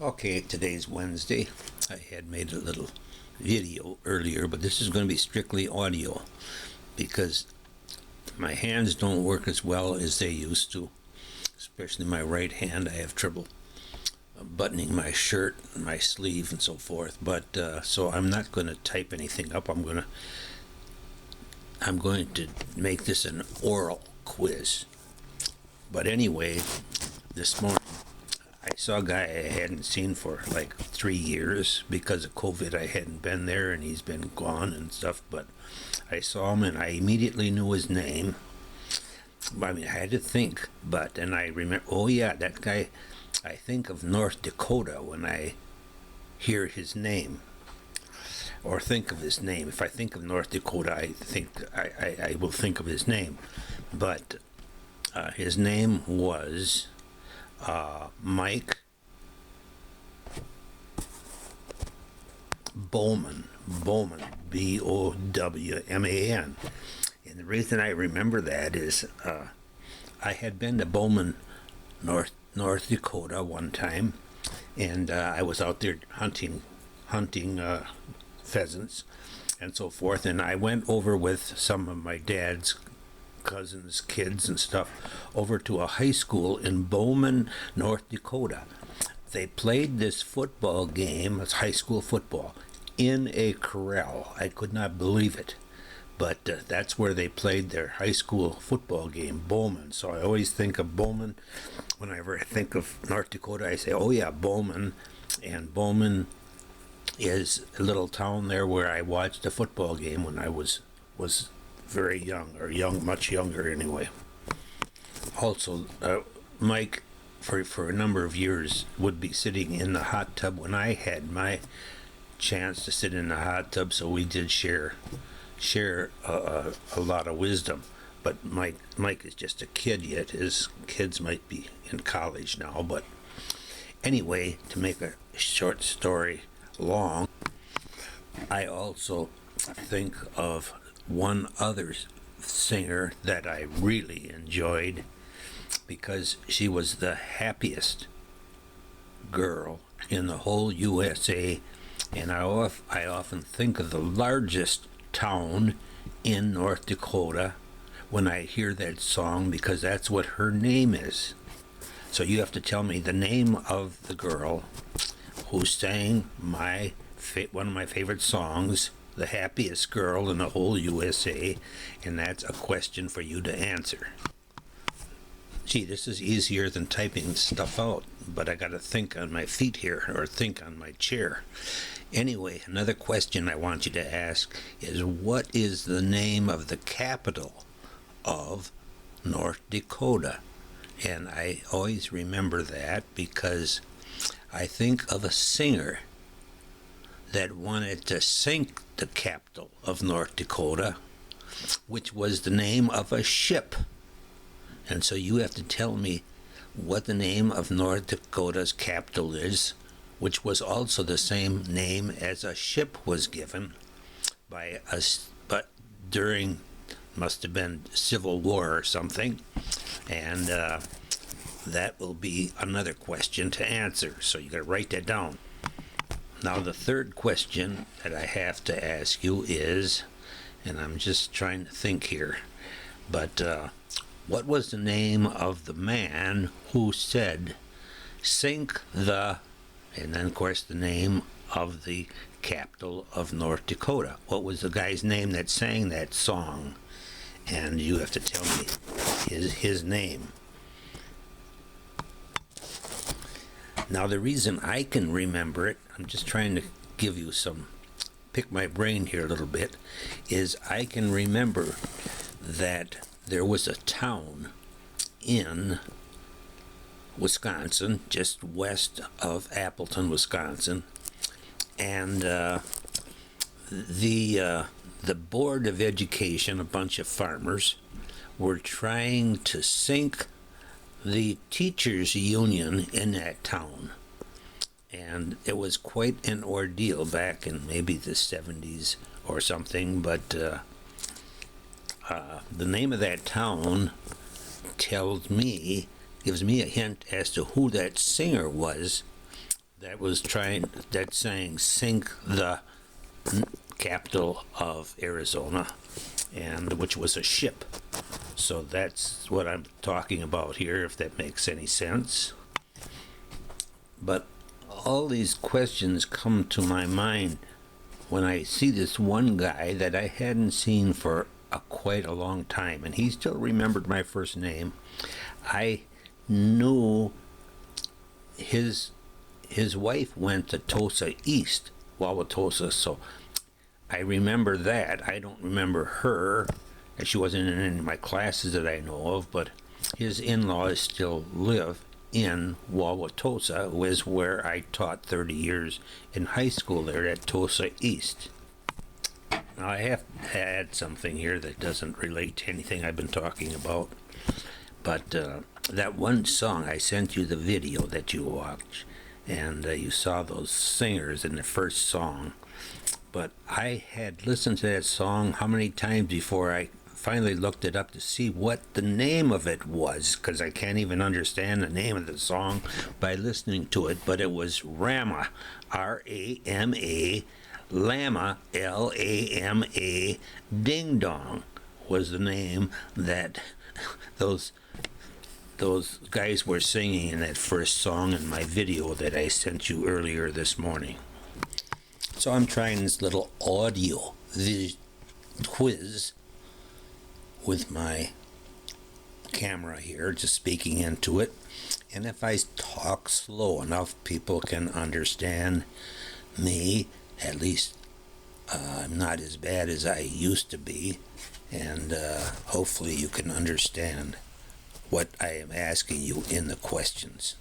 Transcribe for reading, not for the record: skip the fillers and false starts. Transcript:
Okay, today's Wednesday. I had made a little video earlier, but this is going to be strictly audio because my hands don't work as well as they used to, especially my right hand. I have trouble buttoning my shirt, my sleeve, and so forth. But so I'm not going to type anything up. I'm going to make this an oral quiz. But anyway, this morning I saw a guy I hadn't seen for like 3 years because of COVID. I hadn't been there and he's been gone and stuff, but I saw him and I immediately knew his name. I mean, I had to think, and I remember, oh yeah, that guy, I think of North Dakota when I hear his name or think of his name. If I think of North Dakota, I will think of his name. But his name was Mike Bowman, Bowman. And the reason I remember that is I had been to Bowman, North Dakota one time, and I was out there hunting pheasants and so forth, and I went over with some of my dad's cousins, kids and stuff, over to a high school in Bowman, North Dakota. They played this football game, it's high school football, in a corral. I could not believe it. But that's where they played their high school football game, Bowman. So I always think of Bowman. Whenever I think of North Dakota, I say, oh yeah, Bowman. And Bowman is a little town there where I watched a football game when I was very young, or much younger anyway. Also, Mike, for a number of years, would be sitting in the hot tub when I had my chance to sit in the hot tub, so we did share a lot of wisdom. But Mike is just a kid yet. His kids might be in college now. But anyway, to make a short story long, I also think of one other singer that I really enjoyed because she was the happiest girl in the whole USA, and I often think of the largest town in North Dakota when I hear that song, because that's what her name is. So you have to tell me the name of the girl who sang one of my favorite songs, The Happiest Girl in the Whole USA, and that's a question for you to answer. Gee, this is easier than typing stuff out, but I gotta think on my feet here, or think on my chair. Anyway, another question I want you to ask is, what is the name of the capital of North Dakota? And I always remember that because I think of a singer that wanted to sink the capital of North Dakota, which was the name of a ship. And so you have to tell me what the name of North Dakota's capital is, which was also the same name as a ship was given by us, but during, must have been Civil War or something, and that will be another question to answer, so you gotta write that down. Now the third question that I have to ask you is, and I'm just trying to think here, but what was the name of the man who said, sink the, and then of course the name of the capital of North Dakota? What was the guy's name that sang that song? And you have to tell me his name. Now the reason I can remember it, I'm just trying to give you pick my brain here a little bit, is I can remember that there was a town in Wisconsin, just west of Appleton, Wisconsin, and the Board of Education, a bunch of farmers, were trying to sink the teachers' union in that town. And it was quite an ordeal back in maybe the 70s or something, but the name of that town gives me a hint as to who that singer was that was trying, that saying, sink the capital of Arizona, and which was a ship. So that's what I'm talking about here, if that makes any sense. But all these questions come to my mind when I see this one guy that I hadn't seen for quite a long time, and he still remembered my first name. I knew his wife went to Tosa East, Wauwatosa, so I remember that. I don't remember her, and she wasn't in any of my classes that I know of, but his in-laws still live in Wauwatosa, was where I taught 30 years in high school there at Tosa East. Now I have had something here that doesn't relate to anything I've been talking about, but that one song, I sent you the video that you watched, and you saw those singers in the first song. But I had listened to that song how many times before I finally looked it up to see what the name of it was, because I can't even understand the name of the song by listening to it. But it was Rama, R-A-M-A, Lama, L-A-M-A, Ding Dong was the name that those guys were singing in that first song in my video that I sent you earlier this morning. So I'm trying this little audio quiz with my camera here, just speaking into it. And if I talk slow enough, people can understand me. At least I'm not as bad as I used to be. And hopefully you can understand what I am asking you in the questions.